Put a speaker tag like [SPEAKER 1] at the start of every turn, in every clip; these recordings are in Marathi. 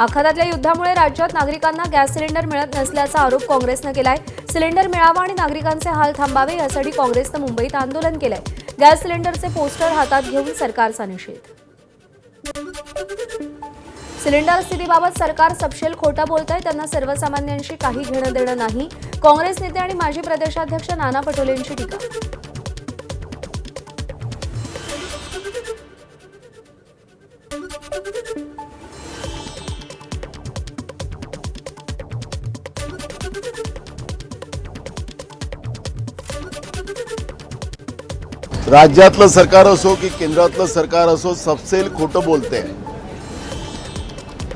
[SPEAKER 1] आखातातल्या युद्धामुळे राज्यात नागरिकांना गॅस सिलेंडर मिळत नसल्याचा आरोप काँग्रेसनं केलाय। सिलेंडर मिळावा आणि नागरिकांचे हाल थांबावे यासाठी काँग्रेसनं मुंबईत आंदोलन केलंय। गॅस सिलेंडरचे पोस्टर हातात घेऊन सरकारचा निषेध। सिलेंडर स्थितीबाबत सरकार सपशेल खोटं बोलतंय, त्यांना सर्वसामान्यांशी काही घेणं देणं नाही। काँग्रेस नेते आणि माजी प्रदेशाध्यक्ष नाना पटोलेंची टीका।
[SPEAKER 2] राज्यातलं सरकार असो की केंद्रातलं सरकार असो, सपशेल खोटं बोलते।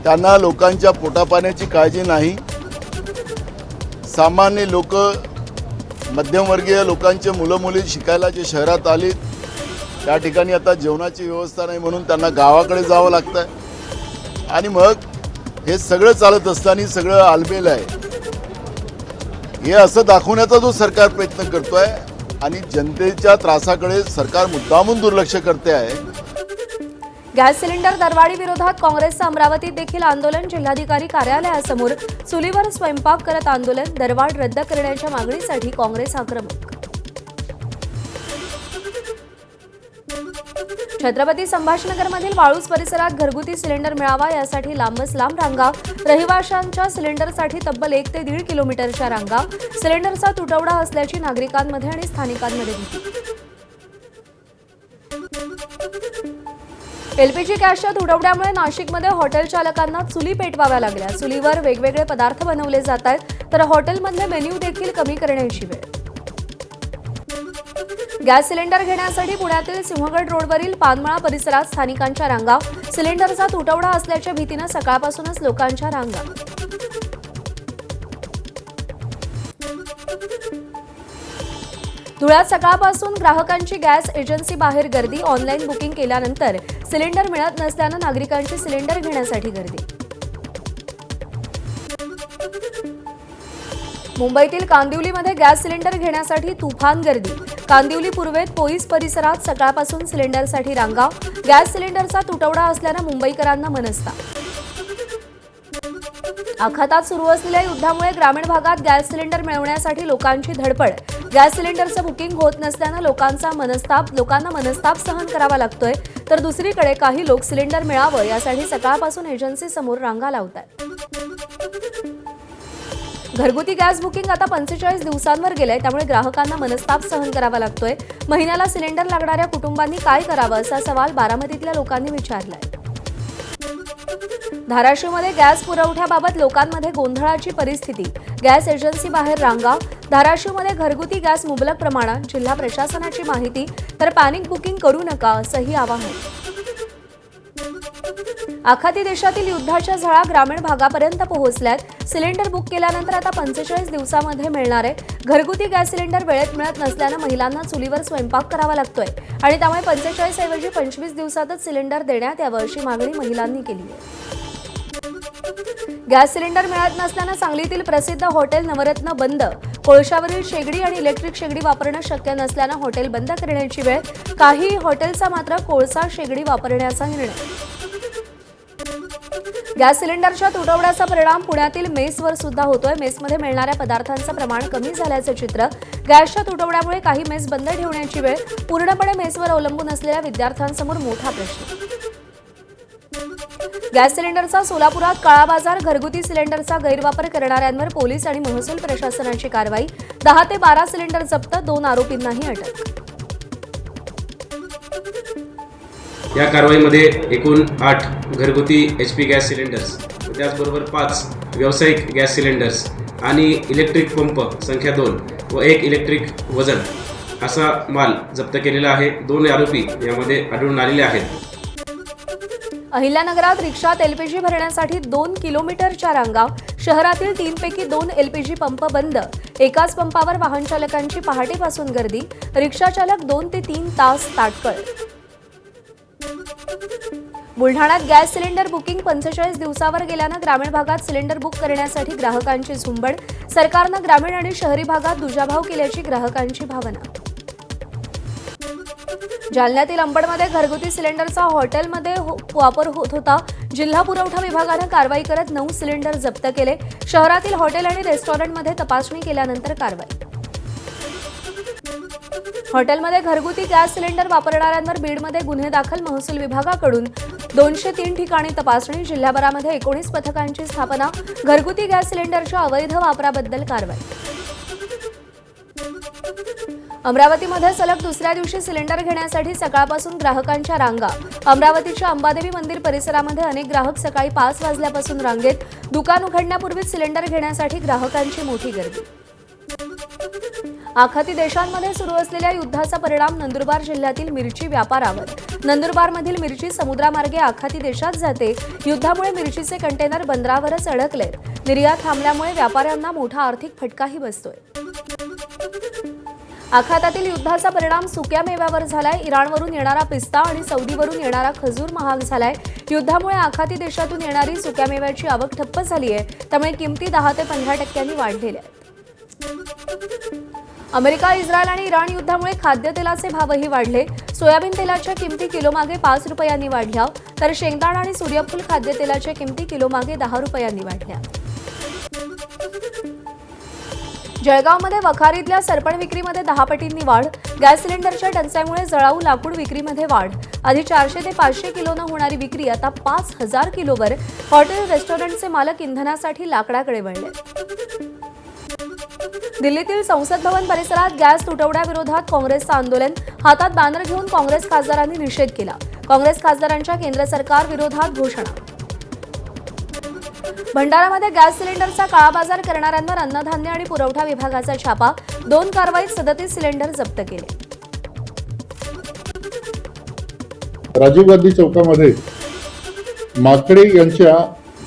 [SPEAKER 2] त्यांना लोकांच्या पोटापाण्याची काळजी नाही। सामान्य लोक, मध्यमवर्गीय लोकांचे मुलं मुली शिकायला जे शहरात आली त्या ठिकाणी आता जेवणाची व्यवस्था नाही म्हणून त्यांना गावाकडे जावं लागतंय आणि मग हे सगळं चालत असताना सगळं आलबेल आहे हे असं दाखवण्याचा जो सरकार प्रयत्न करतोय आणि जनतेच्या त्रासाकडे सरकार मुद्दामून दुर्लक्ष करते आहे।
[SPEAKER 1] गॅस सिलेंडर दरवाढी विरोधात काँग्रेसचं अमरावतीत देखील आंदोलन। जिल्हाधिकारी कार्यालयासमोर चुलीवर स्वयंपाक करत आंदोलन। दरवाढ रद्द करण्याच्या मागणीसाठी काँग्रेस आक्रमक। छत्रपती संभाजीनगरमधील वाळूज परिसरात घरगुती सिलेंडर मिळावा यासाठी लांबच लांब रांगा। रहिवाशांच्या सिलेंडरसाठी तब्बल 1 ते 1.5 किलोमीटरच्या रांगा। सिलेंडरचा तुटवडा असल्याची नागरिकांमध्ये आणि स्थानिकांमध्ये भीती। एलपीजी गॅसच्या तुटवड्यामुळे नाशिकमध्ये हॉटेल चालकांना चुली पेटवाव्या लागल्या। चुलीवर वेगवेगळे पदार्थ बनवले जात आहेत, तर हॉटेलमधले मेन्यू देखील कमी करण्याची वेळ। गॅस सिलेंडर घेण्यासाठी पुण्यातील सिंहगड रोडवरील पानमळा परिसरात स्थानिकांच्या रांगा। सिलेंडरचा तुटवडा असल्याच्या भीतीने सकाळपासूनच लोकांच्या रांगा। धुळ्यात सकाळपासून ग्राहकांची गॅस एजन्सी बाहेर गर्दी। ऑनलाईन बुकिंग केल्यानंतर सिलेंडर मिळत नसल्यानं नागरिकांची सिलेंडर घेण्यासाठी गर्दी। मुंबईतील कांदिवलीमध्ये गॅस सिलेंडर घेण्यासाठी तुफान गर्दी। कांदिवली पूर्वेत पोलीस परिसरात सकाळपासून सिलेंडरसाठी रांगा। गॅस सिलेंडरचा तुटवडा असल्यानं मुंबईकरांना मनस्ताप। आखातात सुरू असलेल्या युद्धामुळे ग्रामीण भागात गॅस सिलेंडर मिळवण्यासाठी लोकांची धडपड। गॅस सिलेंडरचं बुकिंग होत नसल्यानं लोकांना मनस्ताप सहन करावा लागतोय, तर दुसरीकडे काही लोक सिलेंडर मिळावं यासाठी सकाळपासून एजन्सी समोर रांगा लावतात। घरगुती गॅस बुकिंग आता 45 दिवसांवर गेलंय, त्यामुळे ग्राहकांना मनस्ताप सहन करावा लागतोय। महिन्याला सिलेंडर लागणाऱ्या कुटुंबांनी काय करावं असा सवाल बारामतीतल्या लोकांनी विचारलाय। धाराशिवमध्ये गॅस पुरवठ्याबाबत लोकांमध्ये गोंधळाची परिस्थिती। गॅस एजन्सी बाहेर रांगा। धाराशिवमध्ये घरगुती गॅस मुबलक प्रमाणात। जिल्हा प्रशासनाची माहिती, तर पॅनिक बुकिंग करू नका असंही आवाहन। आखाती देशातील युद्धाच्या झळा ग्रामीण भागापर्यंत पोहोचल्यात। सिलेंडर बुक केल्यानंतर आता 45 दिवसांमध्ये मिळणार आहे। घरगुती गॅस सिलेंडर वेळेत मिळत नसल्यानं महिलांना चुलीवर स्वयंपाक करावा लागतोय आणि त्यामुळे 45 ऐवजी 25 दिवसातच सिलेंडर देण्यात यावं अशी मागणी महिलांनी केली आहे। गॅस सिलेंडर मिळत नसल्यानं सांगलीतील प्रसिद्ध हॉटेल नवरत्न बंद। कोळशावरील शेगडी आणि इलेक्ट्रिक शेगडी वापरणं शक्य नसल्यानं हॉटेल बंद करण्याची वेळ। काही हॉटेलचा मात्र कोळसा शेगडी वापरण्याचा निर्णय। गॅस सिलेंडरच्या तुटवड्याचा परिणाम पुण्यातील मेसवर सुद्धा होतोय। मेसमध्ये मिळणाऱ्या पदार्थांचं प्रमाण कमी झाल्याचं चित्र। गॅसच्या तुटवड्यामुळे काही मेस बंद ठेवण्याची वेळ। पूर्णपणे मेसवर अवलंबून असलेल्या विद्यार्थ्यांसमोर मोठा प्रश्न। गॅस सिलेंडरचा सोलापुरात काळा बाजार। घरगुती सिलेंडरचा गैरवापर करणाऱ्यांवर पोलीस आणि महसूल प्रशासनाची कारवाई। 10 ते 12 सिलेंडर जप्त, 2 आरोपींनाही अटक।
[SPEAKER 3] या कारवाईमध्ये एकूण 8 घरगुती HP गॅस सिलेंडर्स, त्याचबरोबर 5 व्यावसायिक गॅस सिलेंडर्स आणि इलेक्ट्रिक पंप संख्या 2 व 1 इलेक्ट्रिक वजन असा माल जप्त केलेला आहे। 2 आरोपी यामध्ये आढळून आलेले आहेत।
[SPEAKER 1] अहिल्यानगरात रिक्षात एलपीजी भरण्यासाठी 2 किलोमीटरच्या रांगा। शहरातील 3 पैकी 2 एलपीजी पंप बंद। एकाच पंपावर वाहन चालकांची पहाटेपासून गर्दी। रिक्षा चालक 2 ते 3 तास ताटकळ। बुलढाण्यात गॅस सिलेंडर बुकिंग 45 दिवसावर गेल्यानं ग्रामीण भागात सिलेंडर बुक करण्यासाठी ग्राहकांची झुंबड। सरकारनं ग्रामीण आणि शहरी भागात दुजाभाव केल्याची ग्राहकांची भावना। जालन्यातील अंबडमध्ये घरगुती सिलेंडरचा हॉटेलमध्ये वापर होत होता. जिल्हा पुरवठा विभागानं कारवाई करत 9 सिलेंडर जप्त केले. शहरातील हॉटेल आणि रेस्टॉरंटमध्ये तपासणी केल्यानंतर कारवाई. हॉटेलमध्ये घरगुती गॅस सिलेंडर वापरणाऱ्यांवर बीडमध्ये गुन्हे दाखल. महसूल विभागाकडून 203 ठिकाणी तपासणी. जिल्हाभरामध्ये 19 पथकांची स्थापना. घरगुती गॅस सिलेंडरच्या अवैध वापराबद्दल कारवाई. अमरावतीमध्ये सलग दुसऱ्या दिवशी सिलेंडर घेण्यासाठी सकाळपासून ग्राहकांच्या रांगा. अमरावतीच्या अंबादेवी मंदिर परिसरामध्ये अनेक ग्राहक सकाळी 5 वाजल्यापासून रांगेत. दुकान उघडण्यापूर्वीच सिलेंडर घेण्यासाठी ग्राहकांची मोठी गर्दी. आखाती देशांमध्ये सुरू असलेल्या युद्धाचा परिणाम नंदुरबार जिल्ह्यातील मिरची व्यापारावर. नंदुरबारमधील मिरची समुद्रामार्गे आखाती देशात जाते. युद्धामुळे मिरचीचे कंटेनर बंदरावरच अडकले. निर्यात थांबल्यामुळे व्यापाऱ्यांना मोठा आर्थिक फटकाही बसतोय. आखातातील युद्धाचा परिणाम सुक्या मेव्यावर झालाय. इराणवरून येणारा पिस्ता आणि सौदीवरून येणारा खजूर महाग झालाय. युद्धामुळे आखाती देशातून येणारी सुक्या मेव्याची आवक ठप्प झाली आहे. त्यामुळे किमती 10 ते 15% वाढलेल्या आहेत. अमेरिका, इस्रायल आणि इराण युद्धामुळे खाद्यतेलाचे भावही वाढले. सोयाबीन तेलाच्या किमती किलोमागे 5 रुपयांनी वाढल्या, तर शेंगदाणा आणि सूर्यफूल खाद्यतेलाच्या किमती किलोमागे 10 रुपयांनी वाढल्या. जळगावमध्ये वखारीतल्या सरपण विक्रीमध्ये 10 पटींनी वाढ. गॅस सिलेंडरच्या टंचाईमुळे जळाऊ लाकूड विक्रीमध्ये वाढ. आधी 400 ते 500 किलोनं होणारी विक्री आता 5000 किलोवर. हॉटेल रेस्टॉरंटचे मालक इंधनासाठी लाकडाकडे वळले. दिल्लीतील संसद भवन परिसरात गॅस तुटवड्याविरोधात काँग्रेसचं आंदोलन. हातात बॅनर घेऊन काँग्रेस खासदारांनी निषेध केला. काँग्रेस खासदारांच्या केंद्र सरकार विरोधात घोषणा. भंडारामध्ये गॅस सिलेंडरचा काळाबाजार करणाऱ्यांवर अन्नधान्य आणि पुरवठा विभागाचा छापा. 2 कारवाईत 37 सिलेंडर जप्त केले.
[SPEAKER 4] राजीव गांधी चौकामध्ये माकडे यांच्या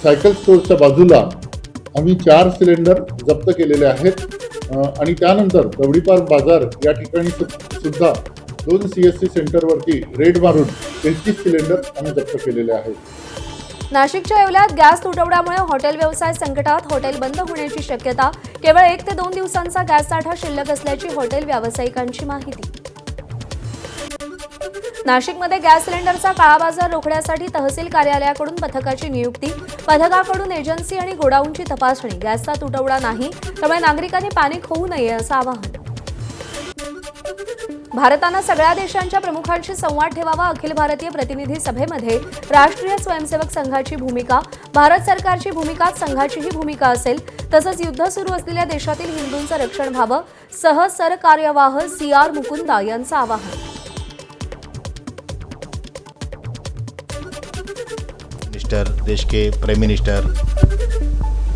[SPEAKER 4] सायकल स्टोअरच्या बाजूला आम्ही 4 सिलेंडर जप्त केलेले आहेत आणि त्यानंतर कवडीपार बाजार या ठिकाणी सुद्धा 2 CSC सेंटरवरती रेड मारून 33 सिलेंडर आम्ही जप्त केलेले आहेत.
[SPEAKER 1] नाशिकच्या येवल्यात गॅस तुटवड्यामुळे हॉटेल व्यवसाय संकटात. हॉटेल बंद होण्याची शक्यता. केवळ 1 ते 2 दिवसांचा गॅस साठा शिल्लक असल्याची हॉटेल व्यावसायिकांची माहिती. नाशिकमध्ये गॅस सिलेंडरचा काळाबाजार रोखण्यासाठी तहसील कार्यालयाकडून पथकाची नियुक्ती. पथकाकडून एजन्सी आणि गोडाऊनची तपासणी. गॅसचा तुटवडा नाही, त्यामुळे नागरिकांनी पॅनिक होऊ नये असं आवाहन. भारतानं सगळ्या देशांच्या प्रमुखांशी संवाद ठेवावा. अखिल भारतीय प्रतिनिधी सभेमध्ये राष्ट्रीय स्वयंसेवक संघाची भूमिका. भारत सरकारची भूमिकात संघाचीही भूमिका असेल. तसंच युद्ध सुरू असलेल्या देशातील हिंदूंचं रक्षण व्हावं. सहसरकार्यवाह CR मुकुंदा यांचं आवाहन.
[SPEAKER 5] देश के प्राइम मिनिस्टर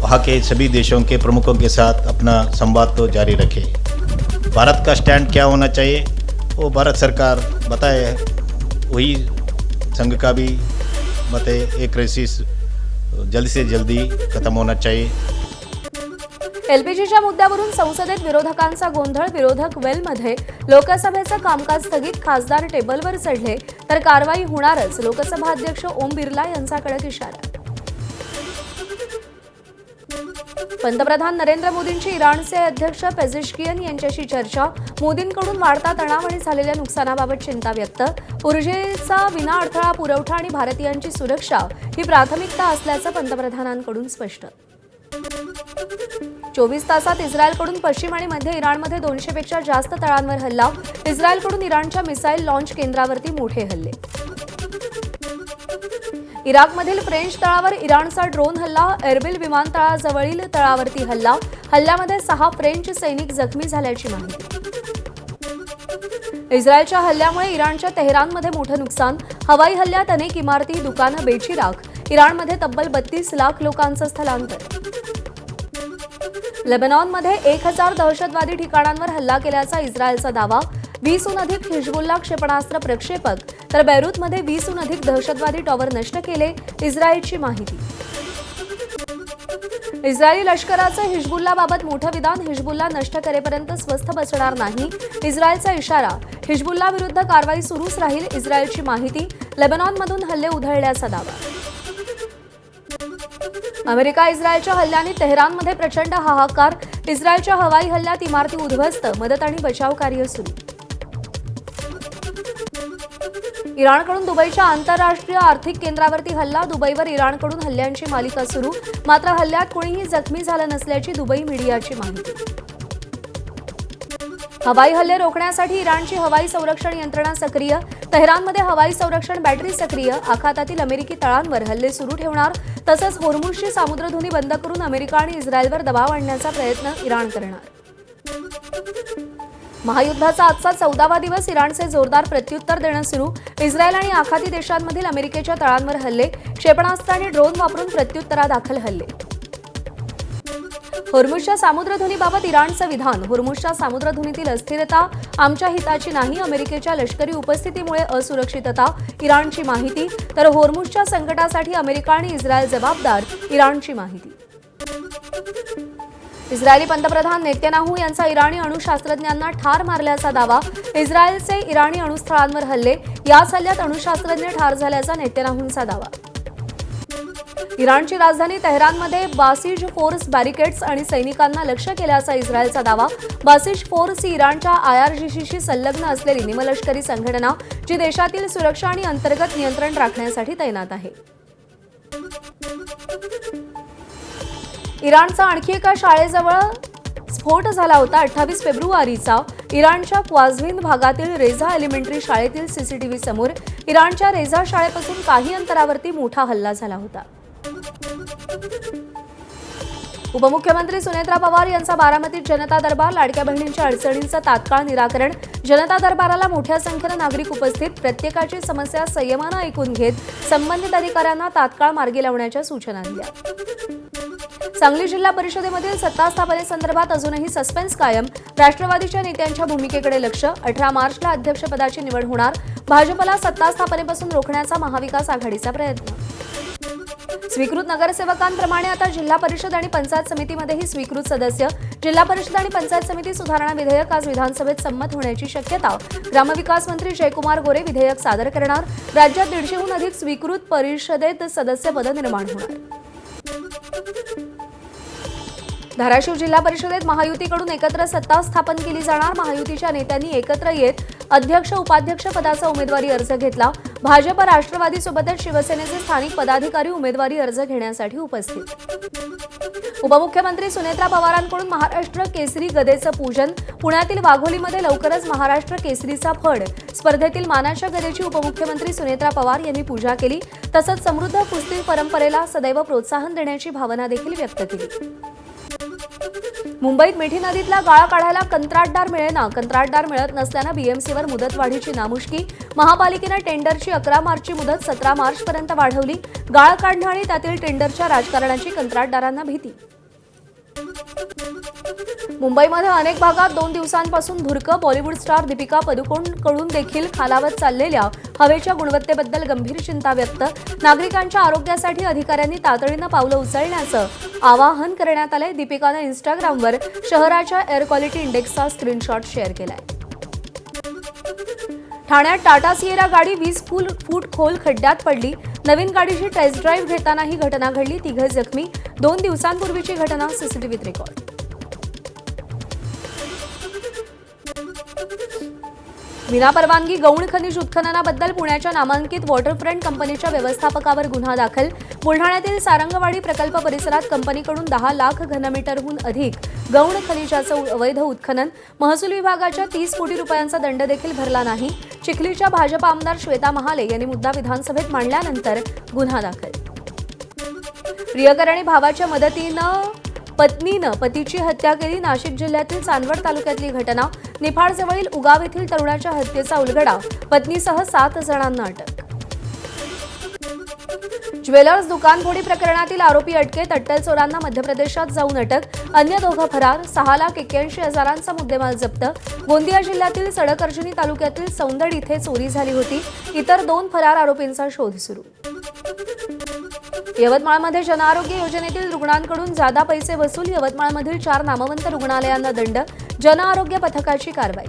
[SPEAKER 5] वहाँ के सभी देशों के प्रमुखों के साथ अपना संवाद तो जारी रखे. भारत का स्टैंड क्या होना चाहिए वो भारत सरकार बताए, वही संघ का भी बताए. ये क्राइसिस जल्दी से जल्दी खत्म होना चाहिए.
[SPEAKER 1] LPGच्या मुद्द्यावरून संसदेत विरोधकांचा गोंधळ. विरोधक वेलमध्ये लोकसभेचं कामकाज स्थगित. खासदार टेबलवर चढले तर कारवाई होणारच. लोकसभा अध्यक्ष ओम बिर्ला यांचा कडक इशारा. पंतप्रधान नरेंद्र मोदींची इराणचे अध्यक्ष पेझेशकियन यांच्याशी चर्चा. मोदींकडून वाढता तणाव आणि झालेल्या नुकसानाबाबत चिंता व्यक्त. ऊर्जेचा विनाअडथळा पुरवठा आणि भारतीयांची सुरक्षा ही प्राथमिकता असल्याचं पंतप्रधानांकडून स्पष्ट. 24 तासात इस्रायलकडून पश्चिम आणि मध्य इराणमध्ये 200 पेक्षा जास्त तळांवर हल्ला. इस्रायलकडून इराणच्या मिसाईल लॉन्च केंद्रावरती मोठे हल्ले. इराकमधील फ्रेंच तळावर इराणचा ड्रोन हल्ला. एर्बिल विमानतळाजवळील तळावरती हल्ला. हल्ल्यामध्ये 6 फ्रेंच सैनिक जखमी झाल्याची माहिती. इस्रायलच्या हल्ल्यामुळे इराणच्या तेहरानमध्ये मोठं नुकसान. हवाई हल्ल्यात अनेक इमारती, दुकानं बेचिराख. इराणमध्ये तब्बल 32 लाख लोकांचं स्थलांतर. लेबनॉनमध्ये 1000 दहशतवादी ठिकाणांवर हल्ला केल्याचा इस्रायलचा दावा. 20हून अधिक हिजबुल्ला क्षेपणास्त्र प्रक्षेपक तर बेरूतमध्ये 20हून अधिक दहशतवादी टॉवर नष्ट केले. इस्रायलची माहिती. इस्रायली लष्कराचं हिजबुल्लाबाबत मोठं विधान. हिजबुल्ला नष्ट करेपर्यंत स्वस्थ बसणार नाही. इस्रायलचा इशारा. हिजबुल्ला विरुद्ध कारवाई सुरूच राहील. इस्रायलची माहिती. लेबनॉनमधून हल्ले उधळल्याचा दावा. अमेरिका इस्रायलच्या हल्ल्याने तेहरानमध्ये प्रचंड हाहाकार. इस्रायलच्या हवाई हल्ल्यात इमारती उद्ध्वस्त. मदत आणि बचाव कार्य सुरू. इराणकडून दुबईच्या आंतरराष्ट्रीय आर्थिक केंद्रावरती हल्ला. दुबईवर इराणकडून हल्ल्यांची मालिका सुरू. मात्र हल्ल्यात कोणीही जखमी झालं नसल्याची दुबई मीडियाची माहिती. हवाई हल्ले रोखण्यासाठी इराणची हवाई संरक्षण यंत्रणा सक्रिय. तेहरानमध्ये हवाई संरक्षण बॅटरी सक्रिय. आखातातील अमेरिकी तळांवर हल्ले सुरू ठेवणार. तसंच होर्मुझची सामुद्रधुनी बंद करून अमेरिका आणि इस्रायलवर दबाव आणण्याचा प्रयत्न इराण करणार. महायुद्धाचा आजचा 14वा दिवस. इराणचे जोरदार प्रत्युत्तर देणं सुरू. इस्रायल आणि आखाती देशांमधील अमेरिकेच्या तळांवर हल्ले. क्षेपणास्त्र आणि ड्रोन वापरून प्रत्युत्तरादाखल हल्ले. होर्मुझच्या सामुद्रधुनीबाबत इराणचं विधान. होर्मुझच्या सामुद्रधुनीतील अस्थिरता आमच्या हिताची नाही. अमेरिकेच्या लष्करी उपस्थितीमुळे असुरक्षितता. इराणची माहिती. तर होर्मुझच्या संकटासाठी अमेरिका आणि इस्रायल जबाबदार. इराणची माहिती. इस्रायली पंतप्रधान नेतन्याहू यांचा इराणी अणुशास्त्रज्ञांना ठार मारल्याचा दावा. इस्रायलचे इराणी अणुस्थळांवर हल्ले. याच हल्ल्यात अणुशास्त्रज्ञ ठार झाल्याचा नेतन्याहूंचा दावा. इराणची राजधानी तेहरानमध्ये बासिज फोर्स बॅरिकेड्स आणि सैनिकांना लक्ष्य केल्याचा इस्रायलचा दावा. बासिज फोर्स ही इराणच्या IRGCशी संलग्न असलेली निमलष्करी संघटना जी देशातील सुरक्षा आणि अंतर्गत नियंत्रण राखण्यासाठी तैनात आहे. इराणचा आणखी एका शाळेजवळ स्फोट झाला होता. 28 फेब्रुवारीचा इराणच्या क्वाझविन भागातील रेझा एलिमेंटरी शाळेतील CCTV समोर. इराणच्या रेझा शाळेपासून काही अंतरावरती मोठा हल्ला झाला होता. उपमुख्यमंत्री सुनेत्रा पवार यांचा बारामतीत जनता दरबार. लाडक्या बहिणींच्या अडचणींचं तात्काळ निराकरण. जनता दरबाराला मोठ्या संख्येनं नागरिक उपस्थित. प्रत्येकाची समस्या संयमानं ऐकून घेत संबंधित अधिकाऱ्यांना तात्काळ मार्गी लावण्याच्या सूचना दिल्या. सांगली जिल्हा परिषदेमधील सत्ता स्थापनेसंदर्भात अजूनही सस्पेन्स कायम. राष्ट्रवादीच्या नेत्यांच्या भूमिकेकडे लक्ष. 18 मार्चला अध्यक्षपदाची निवड होणार. भाजपला सत्ता स्थापनेपासून रोखण्याचा महाविकास आघाडीचा प्रयत्न. स्वीकृत नगरसेवकांप्रमाणे आता जिल्हा परिषद आणि पंचायत समितीमध्येही स्वीकृत सदस्य. जिल्हा परिषद आणि पंचायत समिती सुधारणा विधेयक आज विधानसभेत संमत होण्याची शक्यता. ग्रामविकास मंत्री जयकुमार गोरे विधेयक सादर करणार. राज्यात 150हून अधिक स्वीकृत परिषदेत सदस्यपद निर्माण होणार. धाराशिव जिल्हा परिषदेत महायुतीकडून एकत्र सत्ता स्थापन केली जाणार. महायुतीच्या नेत्यांनी एकत्र येत अध्यक्ष उपाध्यक्ष पदाचा उमेदवारी अर्ज घेतला. भाजप राष्ट्रवादीसोबतच शिवसेनेचे स्थानिक पदाधिकारी उमेदवारी अर्ज घेण्यासाठी उपस्थित. उपमुख्यमंत्री सुनेत्रा पवारांकडून महाराष्ट्र केसरी गदेचं पूजन. पुण्यातील वाघोलीमध्ये लवकरच महाराष्ट्र केसरीचा फड. स्पर्धेतील मानाच्या गदेची उपमुख्यमंत्री सुनेत्रा पवार यांनी पूजा केली. तसंच समृद्ध कुस्ती परंपरेला सदैव प्रोत्साहन देण्याची भावना देखील व्यक्त केली. मुंबईत मिठी नदीतला गाळा काढायला कंत्राटदार मिळेना. कंत्राटदार मिळत नसल्यानं BMCवर मुदतवाढीची नामुष्की. महापालिकेनं टेंडरची 11 मार्चची मुदत 17 मार्चपर्यंत वाढवली. गाळा काढणं आणि त्यातील टेंडरच्या राजकारणाची कंत्राटदारांना भीती. मुंबईमध्ये अनेक भागात 2 दिवसांपासून धुरकं. बॉलिवूड स्टार दीपिका पदुकोणकडून देखील खालावत चाललेल्या हवेच्या गुणवत्तेबद्दल गंभीर चिंता व्यक्त. नागरिकांच्या आरोग्यासाठी अधिकाऱ्यांनी तातडीनं पावलं उचलण्याचं आवाहन करण्यात आलंय. दीपिकानं इंस्टाग्रामवर शहराच्या एअर क्वालिटी इंडेक्सचा स्क्रीनशॉट शेअर केलाय. ठाण्यात टाटा सिएरा गाडी 20 फूट खोल खड्ड्यात पडली. नवीन गाडीची टेस्ट ड्राईव्ह घेताना ही घटना घडली. 3 जखमी. 2 दिवसांपूर्वीची घटना CCTVत रेकॉर्ड. विनापरवानगी गौण खनिज उत्खननाबद्दल पुण्याच्या नामांकित वॉटरफ्रंट कंपनीच्या व्यवस्थापकावर गुन्हा दाखल. बुलढाण्यातील सारंगवाडी प्रकल्प परिसरात कंपनीकडून 10 लाख घनमीटरहून अधिक गौण खनिजाचं अवैध उत्खनन. महसूल विभागाच्या 30 कोटी रुपयांचा दंड देखील भरला नाही. चिखलीच्या भाजप आमदार श्वेता महाले यांनी मुद्दा विधानसभेत मांडल्यानंतर गुन्हा दाखल. प्रियकरांनी भावाच्या मदतीनं पत्नीनं पतीची हत्या केली. नाशिक जिल्ह्यातील चांदवड तालुक्यातली घटना. निफाडजवळील उगाव येथील तरुणाच्या हत्येचा उलगडा. पत्नीसह 7 जणांना अटक. ज्वेलर्स दुकानफोडी प्रकरणातील आरोपी अटकेत. अट्टल चोरांना मध्य प्रदेशात जाऊन अटक. अन्य 2 फरार. 6,81,000चा मुद्देमाल जप्त. गोंदिया जिल्ह्यातील सडकअर्जुनी तालुक्यातील सौंदड इथे चोरी झाली होती. इतर 2 फरार आरोपींचा शोध सुरू. यवतमाळमध्ये जनआरोग्य योजनेतील रुग्णांकडून जादा पैसे वसूल. यवतमाळमधील 4 नामवंत रुग्णालयांना दंड. जनआरोग्य पथकाची कारवाई.